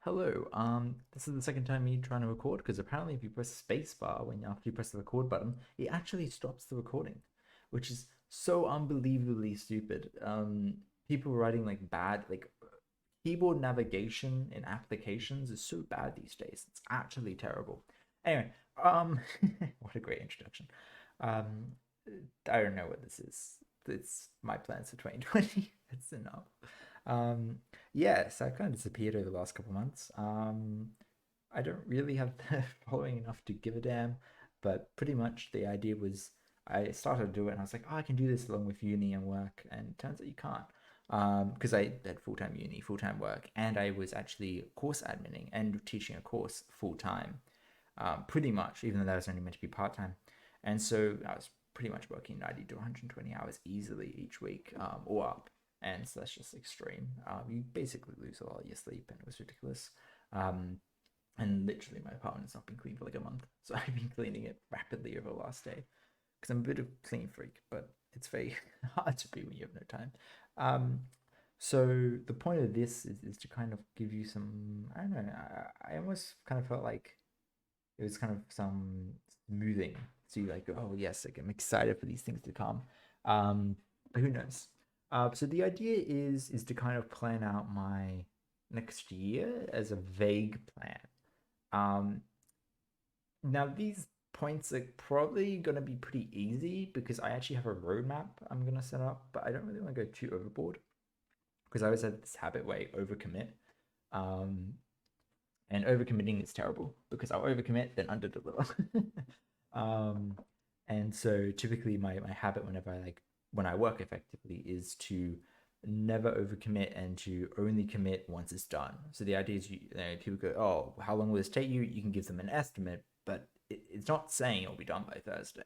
Hello. This is the second time me trying to record because apparently if you press spacebar after you press the record button, it actually stops the recording, which is so unbelievably stupid. People writing like bad keyboard navigation in applications is so bad these days. It's actually terrible. Anyway, um, what a great introduction. Um, I don't know what this is. It's my plans for 2020. That's enough. Um, yes, I've kind of disappeared over the last couple months. I don't really have the following enough to give a damn, but pretty much the idea was I started to do it and I was like, oh, I can do this along with uni and work, and it turns out you can't. Because I had full-time uni, full-time work, and I was actually course adminning and teaching a course full-time, pretty much, even though that was only meant to be part-time. And so I was pretty much working 90 to 120 hours easily each week, or up. And so that's just extreme. You basically lose a lot of your sleep, and it was ridiculous. Um, and literally, my apartment's not been cleaned for like a month, so I've been cleaning it rapidly over the last day because I'm a bit of a clean freak, but it's very hard to be when you have no time. Um, so the point of this is to kind of give you some, I don't know, I almost kind of felt like it was kind of some smoothing. So you like, oh yes, like I'm excited for these things to come. But who knows? So the idea is to kind of plan out my next year as a vague plan. Um, Now these points are probably gonna be pretty easy because I actually have a roadmap I'm gonna set up, but I don't really want to go too overboard because I always had this habit where I overcommit. Um, and overcommitting is terrible because I'll overcommit then underdeliver. um, and so typically my habit whenever when I work effectively is to never overcommit and to only commit once it's done. So the idea is people go, oh, how long will this take you? You can give them an estimate, but it's not saying it'll be done by Thursday.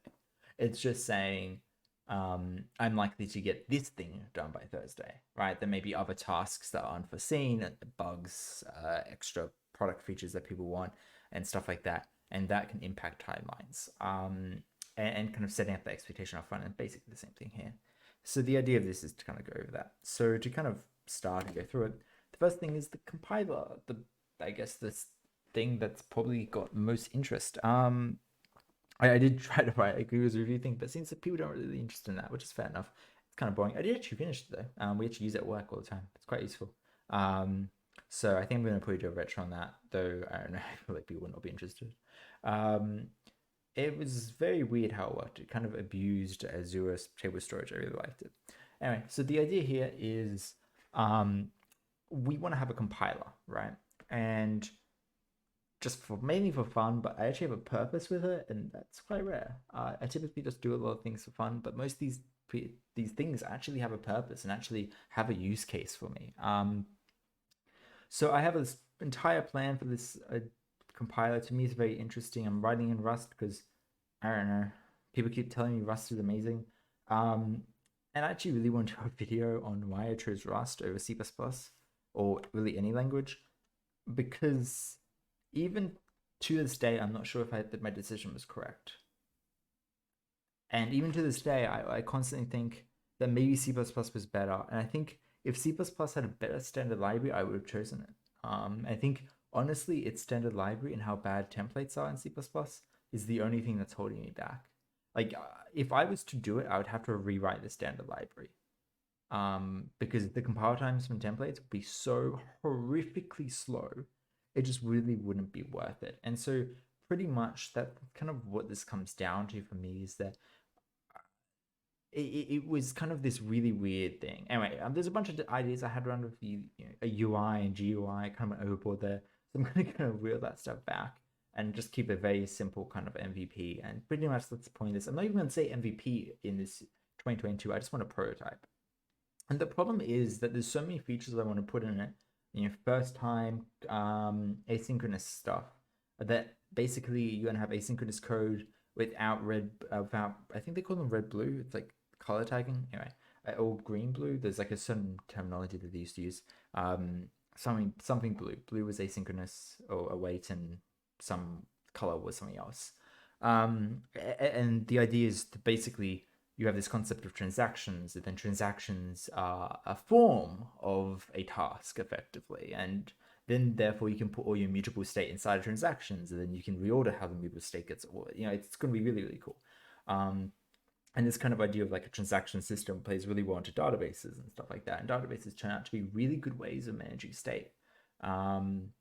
It's just saying I'm likely to get this thing done by Thursday, right? There may be other tasks that are unforeseen, bugs, extra product features that people want, and stuff like that. And that can impact timelines. And kind of setting up the expectation up front, and basically the same thing here. So the idea of this is to kind of go over that. So to kind of start and go through it, the first thing is the compiler. I guess this thing that's probably got most interest. I did try to write a Google's review thing, but it seems that people don't really interested in that, which is fair enough. It's kind of boring. I did actually finish it though. We actually use it at work all the time. It's quite useful. Um, so I think I'm going to put you a retro on that, though I don't know. I feel like people would not be interested. Um, it was very weird how it worked. It kind of abused Azure's table storage. I really liked it. Anyway, so the idea here is we want to have a compiler, right? And just for mainly for fun, but I actually have a purpose with it, and that's quite rare. I typically just do a lot of things for fun, but most of these things actually have a purpose and actually have a use case for me. So I have this entire plan for this compiler. To me, it's very interesting. I'm writing in Rust because I don't know. People keep telling me Rust is amazing. And I actually really want to do a video on why I chose Rust over C++ or really any language because even to this day, I'm not sure if that my decision was correct. And even to this day, I constantly think that maybe C++ was better. And I think if C++ had a better standard library, I would have chosen it. I think honestly, its standard library and how bad templates are in C++ is the only thing that's holding me back. Like, if I was to do it, I would have to rewrite the standard library. Because the compile times from templates would be so horrifically slow, it just really wouldn't be worth it. And so, pretty much, that kind of what this comes down to for me is that it was kind of this really weird thing. Anyway, there's a bunch of ideas I had around with a UI and GUI, kind of went overboard there. So I'm going to kind of reel that stuff back and just keep a very simple kind of MVP. And pretty much that's the point of this. I'm not even going to say MVP in this 2022. I just want a prototype. And the problem is that there's so many features I want to put in it. First time asynchronous stuff that basically you're gonna have asynchronous code without I think they call them red blue. It's like color tagging anyway, or green blue. There's like a certain terminology that they used to use. Something blue. Blue was asynchronous or await, and some color was something else. And the idea is to basically you have this concept of transactions, and then transactions are a form of a task effectively. And then therefore you can put all your mutable state inside of transactions, and then you can reorder how the mutable state gets, it's going to be really, really cool. And this kind of idea of like a transaction system plays really well into databases and stuff like that. And databases turn out to be really good ways of managing state and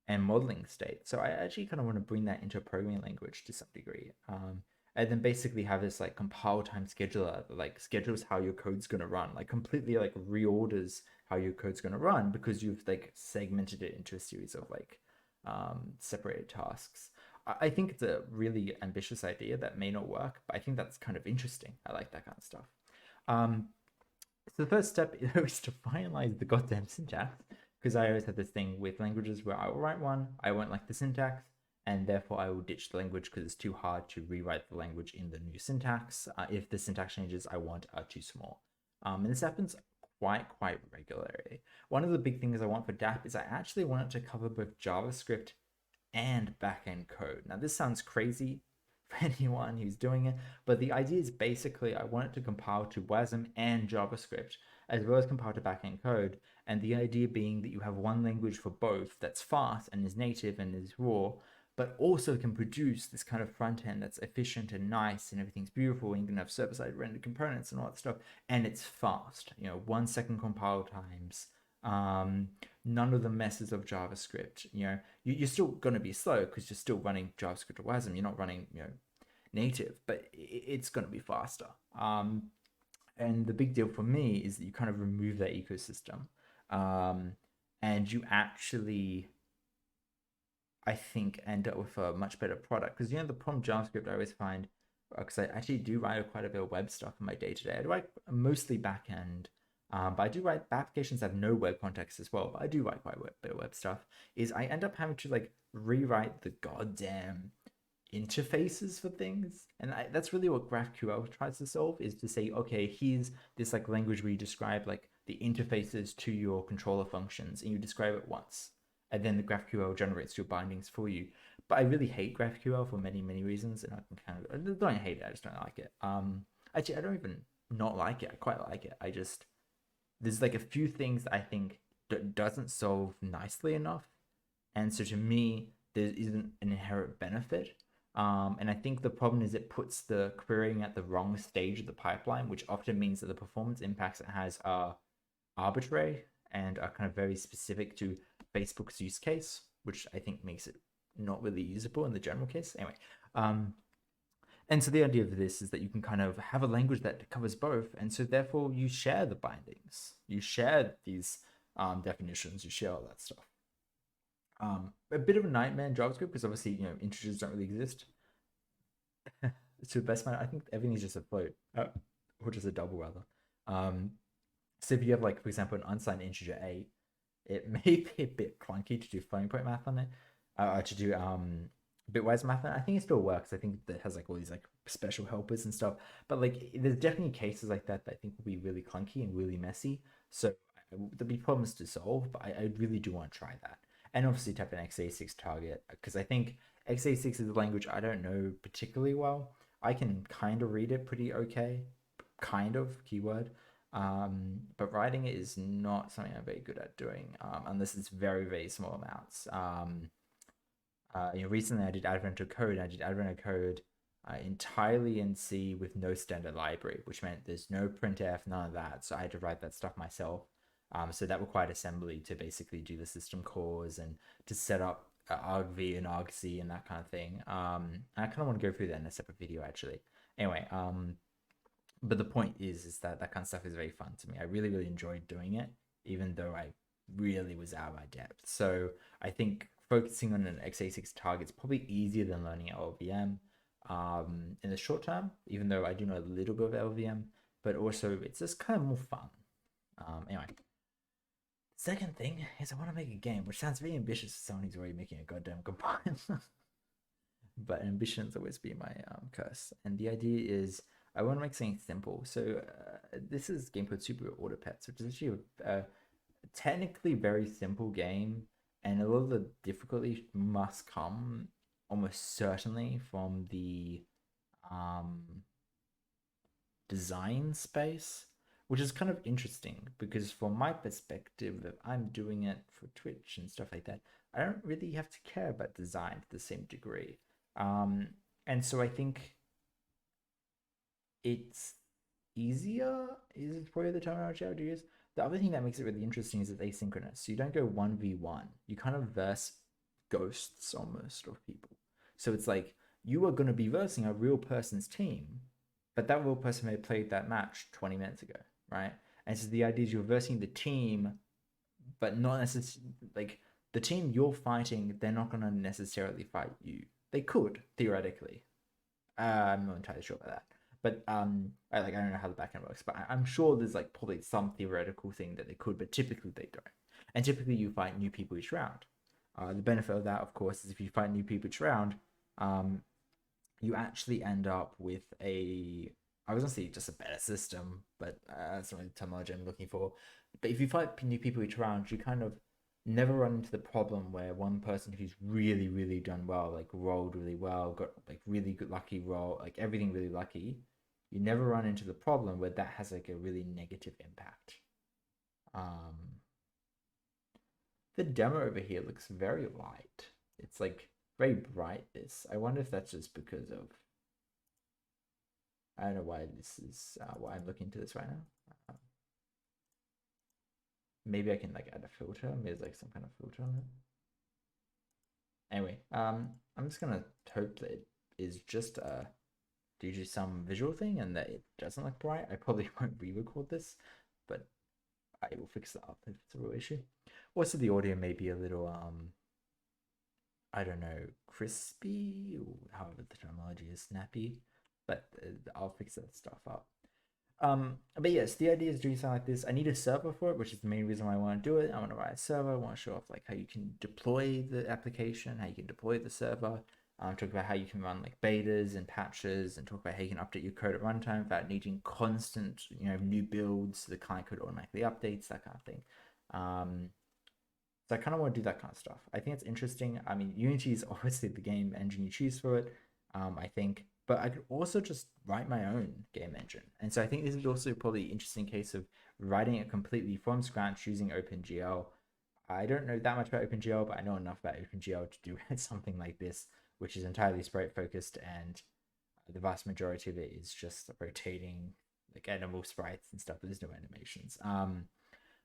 modeling state. So I actually kind of want to bring that into a programming language to some degree. And then basically have this like compile time scheduler that like schedules how your code's going to run, like completely like reorders how your code's going to run because you've like segmented it into a series of like separated tasks. I think it's a really ambitious idea that may not work, but I think that's kind of interesting. I like that kind of stuff. So the first step is to finalize the goddamn syntax, because I always have this thing with languages where I will write one, I won't like the syntax, and therefore I will ditch the language because it's too hard to rewrite the language in the new syntax if the syntax changes I want are too small. And this happens quite regularly. One of the big things I want for dApp is I actually want it to cover both JavaScript and backend code. Now, this sounds crazy for anyone who's doing it, but the idea is basically I want it to compile to WASM and JavaScript, as well as compile to backend code. And the idea being that you have one language for both that's fast and is native and is raw, but also can produce this kind of front end that's efficient and nice and everything's beautiful and you can have server-side rendered components and all that stuff. And it's fast, 1 second compile times. None of the messes of JavaScript. You're still going to be slow because you're still running JavaScript or WASM. You're not running, native, but it's going to be faster. And the big deal for me is that you kind of remove that ecosystem, and you actually, I think, end up with a much better product. Because the problem JavaScript I always find, because I actually do write quite a bit of web stuff in my day-to-day. I write mostly back-end. But I do write applications that have no web context as well. But I do write quite a bit of web stuff. Is I end up having to like rewrite the goddamn interfaces for things, and that's really what GraphQL tries to solve. Is to say, okay, here's this like language where you describe like the interfaces to your controller functions, and you describe it once, and then the GraphQL generates your bindings for you. But I really hate GraphQL for many reasons, and I can kind of don't hate it. I just don't like it. Actually, I don't even not like it. I quite like it. There's like a few things that I think doesn't solve nicely enough. And so to me, there isn't an inherent benefit. And I think the problem is it puts the querying at the wrong stage of the pipeline, which often means that the performance impacts it has are arbitrary and are kind of very specific to Facebook's use case, which I think makes it not really usable in the general case. Anyway, and so the idea of this is that you can kind of have a language that covers both. And so therefore you share the bindings, you share these definitions, you share all that stuff. A bit of a nightmare in JavaScript because obviously, integers don't really exist. To the best man, I think everything's just a float, or just a double rather. So if you have like, for example, an unsigned integer a, it may be a bit clunky to do floating point math on it, to do bitwise math. I think it still works. I think that has like all these like special helpers and stuff, but like there's definitely cases like that I think will be really clunky and really messy. So there'll be problems to solve, but I really do want to try that. And obviously type an x86 target, because I think x86 is a language I don't know particularly well. I can kind of read it pretty okay, kind of, keyword. But writing it is not something I'm very good at doing, unless it's very small amounts. Recently I did Advent code. I did Advent code entirely in C with no standard library, which meant there's no printf, none of that. So I had to write that stuff myself. So that required assembly to basically do the system calls and to set up argv and argc and that kind of thing. And I kind of want to go through that in a separate video actually. Anyway, but the point is that that kind of stuff is very fun to me. I really enjoyed doing it, even though I really was out of my depth. So I think focusing on an x86 target is probably easier than learning LLVM in the short term, even though I do know a little bit of LLVM, but also it's just kind of more fun. Anyway, second thing is I want to make a game, which sounds very ambitious to someone who's already making a goddamn compiler. But ambitions always be my curse. And the idea is I want to make something simple. So this is a game called Super Auto Pets, which is actually a technically very simple game, and a lot of the difficulty must come almost certainly from the design space, which is kind of interesting because from my perspective, if I'm doing it for Twitch and stuff like that, I don't really have to care about design to the same degree. And so I think it's easier is probably the terminology I would use. The other thing that makes it really interesting is it's asynchronous. So you don't go 1v1. You kind of verse ghosts almost of people. So it's like you are going to be versing a real person's team, but that real person may have played that match 20 minutes ago, right? And so the idea is you're versing the team, but not necessarily like the team you're fighting, they're not going to necessarily fight you. They could, theoretically. I'm not entirely sure about that. But I don't know how the backend works, but I'm sure there's like probably some theoretical thing that they could, but typically they don't. And typically you fight new people each round. The benefit of that, of course, is if you fight new people each round, you actually end up with I was gonna say just a better system, but that's not the terminology I'm looking for. But if you fight new people each round, you kind of never run into the problem where one person who's really, really done well, like rolled really well, got like really good lucky roll, like everything really lucky. You never run into the problem where that has like a really negative impact. The demo over here looks very light. It's like very bright. I wonder if that's just because of, I don't know why this is why I'm looking into this right now. Maybe I can like add a filter. Maybe there's like some kind of filter on it. Anyway, I'm just gonna hope that it is just due to some visual thing and that it doesn't look bright. I probably won't re-record this, but I will fix that up if it's a real issue. Also, the audio may be a little I don't know, crispy, or however the terminology is, snappy, but I'll fix that stuff up. But yes, the idea is doing something like this. I need a server for it, which is the main reason why I want to do it. I want to write a server. I want to show off like how you can deploy the application, how you can deploy the server. Talk about how you can run like betas and patches, and talk about how you can update your code at runtime without needing constant, new builds. So the client code automatically updates, that kind of thing. So I kind of want to do that kind of stuff. I think it's interesting. I mean, Unity is obviously the game engine you choose for it. I think, but I could also just write my own game engine. And so I think this is also probably an interesting case of writing it completely from scratch using OpenGL. I don't know that much about OpenGL, but I know enough about OpenGL to do something like this, which is entirely sprite focused, and the vast majority of it is just rotating like animal sprites and stuff. But there's no animations.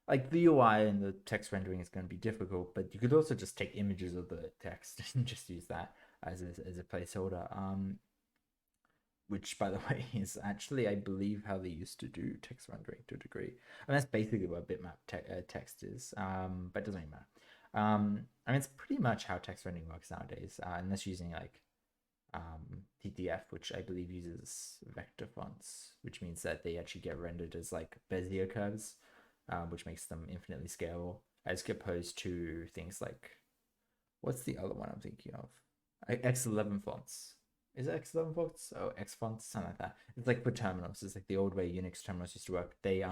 Like the UI and the text rendering is going to be difficult, but you could also just take images of the text and just use that as a placeholder. Which, by the way, is actually, I believe, how they used to do text rendering to a degree. And that's basically what bitmap text is, but it doesn't really matter. I mean, it's pretty much how text rendering works nowadays, unless using like TTF, which I believe uses vector fonts, which means that they actually get rendered as like Bezier curves, which makes them infinitely scalable, as opposed to things like, what's the other one I'm thinking of? X11 fonts. Is it X11 fonts? Oh, X fonts, something like that. It's like for terminals. It's like the old way Unix terminals used to work. They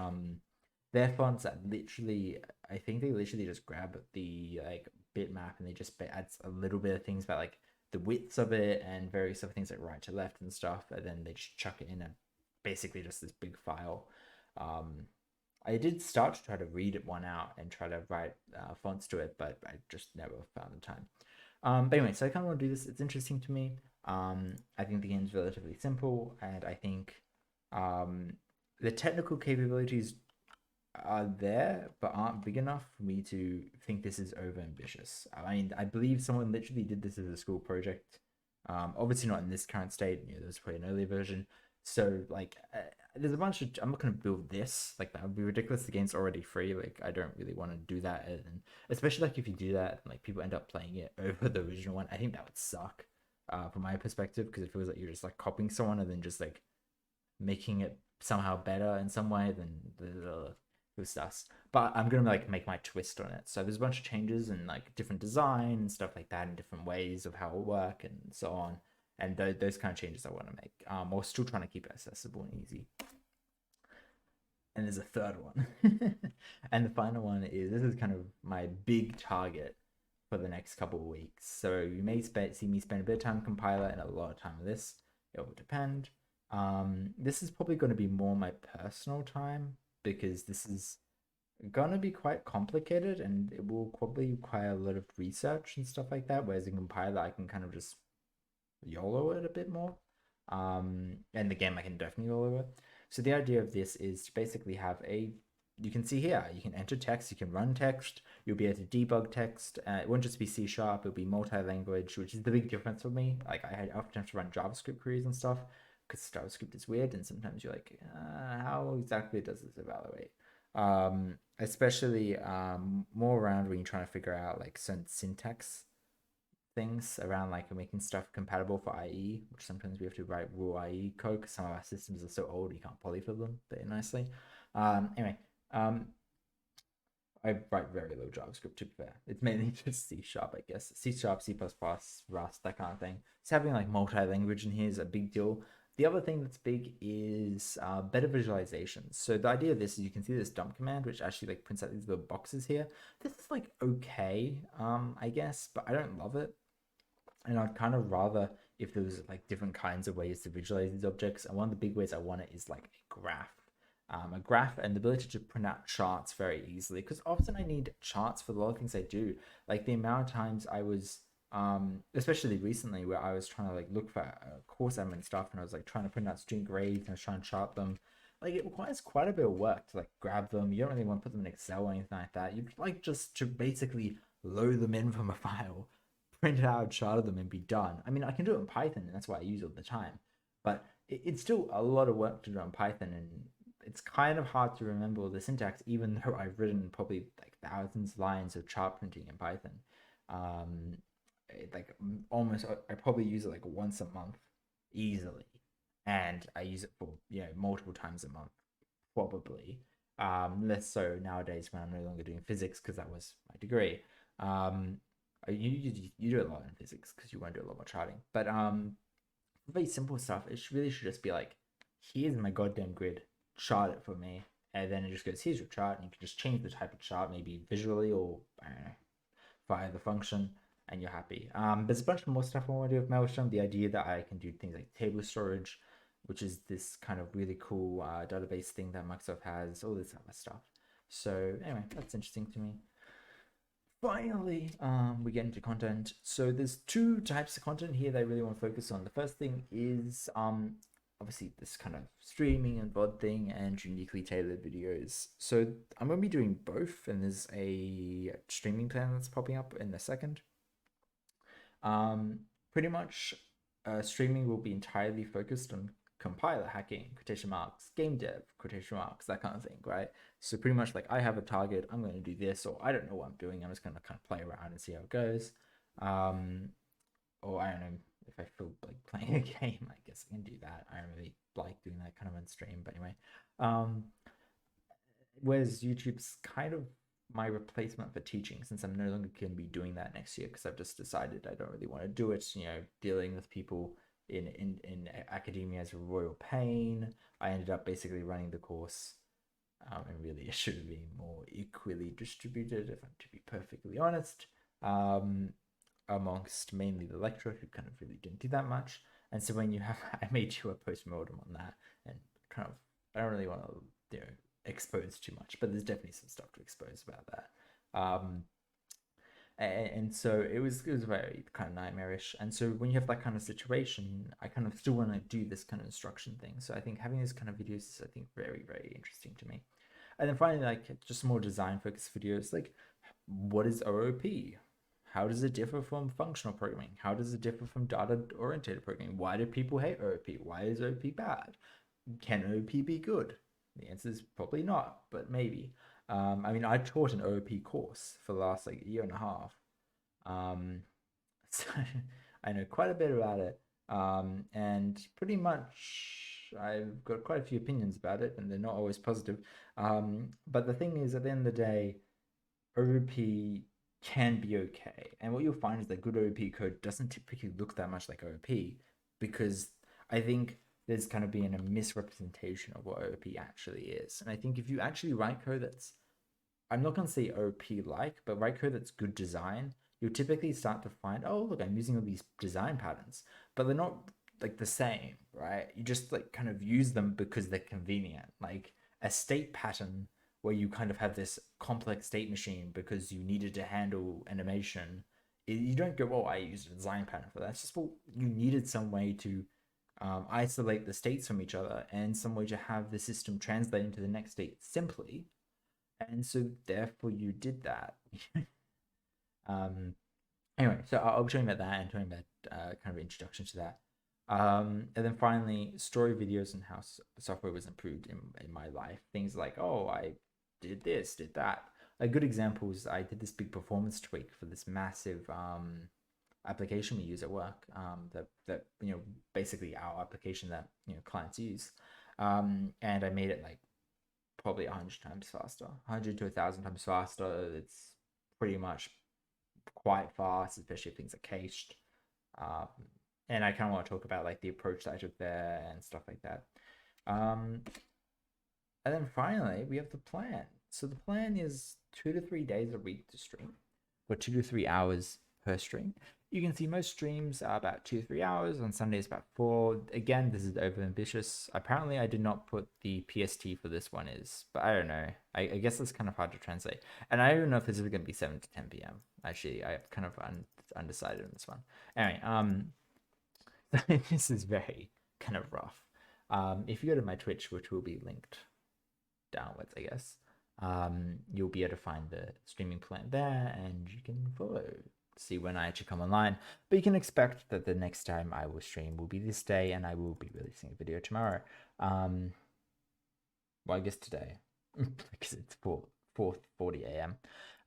their fonts that literally, I think they literally just grab the like bitmap and they just add a little bit of things about like the widths of it and various other things like right to left and stuff, and then they just chuck it in and basically just this big file. I did start to try to read one out and try to write fonts to it, but I just never found the time. But anyway, so I kind of want to do this. It's interesting to me. I think the game's relatively simple, and I think the technical capabilities are there, but aren't big enough for me to think this is over ambitious. I mean, I believe someone literally did this as a school project. Obviously not in this current state. There's probably an earlier version. So like, there's a bunch of. I'm not gonna build this. Like that would be ridiculous. The game's already free. Like I don't really want to do that, and especially like if you do that, like people end up playing it over the original one. I think that would suck, from my perspective, because it feels like you're just like copying someone and then just like making it somehow better in some way. Then it was us. But I'm gonna like make my twist on it. So there's a bunch of changes and like different design and stuff like that, and different ways of how it will work and so on. And those kind of changes I want to make. While still trying to keep it accessible and easy. And there's a third one. And the final one is, this is kind of my big target for the next couple of weeks. So you may see me spend a bit of time compiler and a lot of time with this. It will depend. This is probably going to be more my personal time. because this is gonna be quite complicated and it will probably require a lot of research and stuff like that. Whereas in compiler, I can kind of just YOLO it a bit more. And the game I can definitely YOLO it. So the idea of this is to basically have you can see here, you can enter text, you can run text, you'll be able to debug text. It won't just be C#, it'll be multi-language, which is the big difference for me. Like I often have to run JavaScript queries and stuff because JavaScript is weird and sometimes you're like, how exactly does this evaluate? Especially more around when you're trying to figure out like certain syntax things around like making stuff compatible for IE, which sometimes we have to write raw IE code because some of our systems are so old you can't polyfill them very nicely. Anyway, I write very low JavaScript to be fair. It's mainly just C#, I guess. C#, C++, Rust, that kind of thing. So having like multi-language in here is a big deal. The other thing that's big is better visualization. So the idea of this is you can see this dump command, which actually like prints out these little boxes here. This is like okay, I guess, but I don't love it. And I'd kind of rather if there was like different kinds of ways to visualize these objects. And one of the big ways I want it is like a graph and the ability to print out charts very easily. Because often I need charts for a lot of things I do. Like the amount of times I was, especially recently, where I was trying to like look for course admin stuff, and I was like trying to print out student grades and I was trying to chart them. Like it requires quite a bit of work to like grab them. You don't really want to put them in Excel or anything like that. You'd like just to basically load them in from a file, print it out, chart them, and be done. I mean, I can do it in Python, and that's why I use it all the time. But it's still a lot of work to do in Python, and it's kind of hard to remember the syntax, even though I've written probably like thousands of lines of chart printing in Python. Like almost, I probably use it like once a month easily, and I use it for multiple times a month, probably. Less so nowadays when I'm no longer doing physics because that was my degree. You do a lot in physics because you won't do a lot more charting. But very simple stuff. It really should just be like, here's my goddamn grid, chart it for me, and then it just goes, here's your chart, and you can just change the type of chart, maybe visually or I don't know, via the function, and you're happy. There's a bunch more stuff I want to do with Malestrom. The idea that I can do things like table storage, which is this kind of really cool database thing that Microsoft has, all this other stuff. So anyway, that's interesting to me. Finally, we get into content. So there's two types of content here that I really want to focus on. The first thing is obviously this kind of streaming and VOD thing and uniquely tailored videos. So I'm going to be doing both, and there's a streaming plan that's popping up in a second. Pretty much streaming will be entirely focused on compiler hacking, quotation marks, GameDev, quotation marks, that kind of thing, right? So pretty much like I have a target, I'm going to do this, or I don't know what I'm doing, I'm just going to kind of play around and see how it goes. Or I don't know, if I feel like playing a game, I guess I can do that. I don't really like doing that kind of on stream, but anyway. Whereas YouTube's kind of my replacement for teaching, since I'm no longer going to be doing that next year because I've just decided I don't really want to do it. Dealing with people in academia is a royal pain. I ended up basically running the course, and really it should have been more equally distributed, if I'm to be perfectly honest, amongst mainly the lecturer who kind of really didn't do that much. And so when you have, I made you a post-mortem on that, and kind of, I don't really want to, expose too much, but there's definitely some stuff to expose about that. And so it was very kind of nightmarish. And so when you have that kind of situation, I kind of still want to do this kind of instruction thing. So I think having these kind of videos is, I think, very, very interesting to me. And then finally, like just more design focused videos, like what is OOP? How does it differ from functional programming? How does it differ from data oriented programming? Why do people hate OOP? Why is OOP bad? Can OOP be good? The answer is probably not, but maybe. I mean, I taught an OOP course for the last like year and a half. So I know quite a bit about it. And pretty much I've got quite a few opinions about it, and they're not always positive. But the thing is, at the end of the day, OOP can be okay. And what you'll find is that good OOP code doesn't typically look that much like OOP, because I think there's kind of been a misrepresentation of what OOP actually is. And I think if you actually write code that's, I'm not going to say OOP-like, but write code that's good design, you'll typically start to find, oh, look, I'm using all these design patterns, but they're not like the same, right? You just like kind of use them because they're convenient. Like a state pattern where you kind of have this complex state machine because you needed to handle animation, you don't go, oh, I used a design pattern for that. It's just, well, you needed some way to isolate the states from each other and some way to have the system translate into the next state simply. And so therefore you did that. Anyway, so I'll be talking about that and talking about kind of introduction to that. And then finally, story videos and how software was improved in my life. Things like, oh, I did this, did that. A good example is I did this big performance tweak for this massive application we use at work. That basically our application that clients use. And I made it like probably 100 times faster, 100 to 1,000 times faster. It's pretty much quite fast, especially if things are cached. And I kind of want to talk about like the approach that I took there and stuff like that. And then finally, we have the plan. So the plan is 2 to 3 days a week to stream, or 2 to 3 hours per stream. You can see most streams are about 2 to 3 hours. On Sundays, about 4. Again, this is over ambitious. Apparently, I did not put the PST for this one is, but I don't know. I guess it's kind of hard to translate. And I don't know if this is going to be 7 to 10 p.m. Actually, I kind of undecided on this one. Anyway, this is very kind of rough. If you go to my Twitch, which will be linked downwards, I guess, you'll be able to find the streaming plan there, and you can follow, see when I actually come online. But you can expect that the next time I will stream will be this day, and I will be releasing a video tomorrow. Well, I guess today, because it's 4:40 a.m.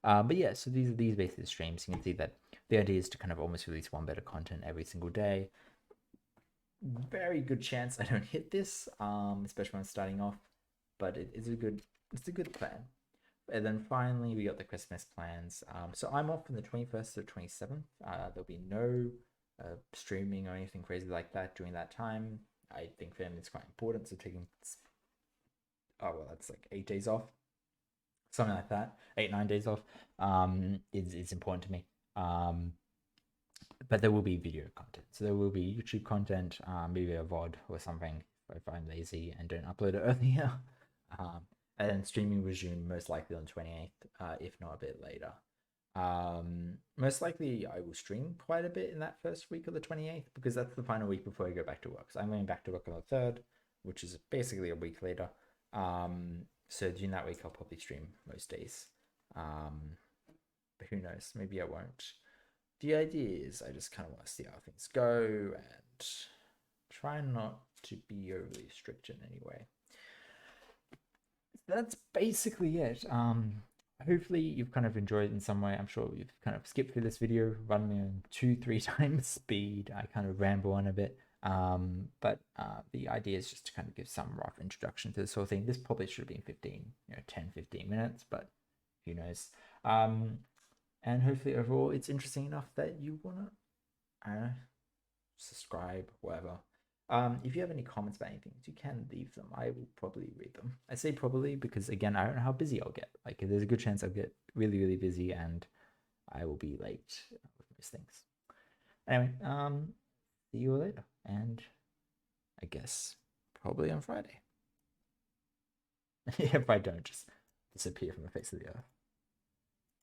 But yeah, so these are basically the streams. You can see that the idea is to kind of almost release one bit of content every single day. Very good chance I don't hit this, especially when I'm starting off, but it's a good plan. And then finally, we got the Christmas plans. So I'm off from the 21st to 27th. There'll be no streaming or anything crazy like that during that time. I think family is quite important, so taking, that's like 8 days off, something like that, 8-9 days off, is important to me. But there will be video content. So there will be YouTube content, maybe a VOD or something if I'm lazy and don't upload it earlier. And then streaming resume most likely on 28th, if not a bit later. Most likely I will stream quite a bit in that first week of the 28th because that's the final week before I go back to work. So I'm going back to work on the 3rd, which is basically a week later. So during that week I'll probably stream most days. But who knows? Maybe I won't. The idea is I just kind of want to see how things go and try not to be overly strict in any way. That's basically it. Hopefully you've kind of enjoyed it in some way. I'm sure you've kind of skipped through this video, run me on 2-3 times speed. I kind of ramble on a bit. But the idea is just to kind of give some rough introduction to this whole thing. This probably should have been 10-15 minutes, but who knows. And hopefully overall it's interesting enough that you want to, I don't know, subscribe, whatever. If you have any comments about anything, you can leave them. I will probably read them. I say probably because, again, I don't know how busy I'll get. Like, there's a good chance I'll get really, really busy and I will be late with most things. Anyway, see you later. And I guess probably on Friday. If I don't just disappear from the face of the earth.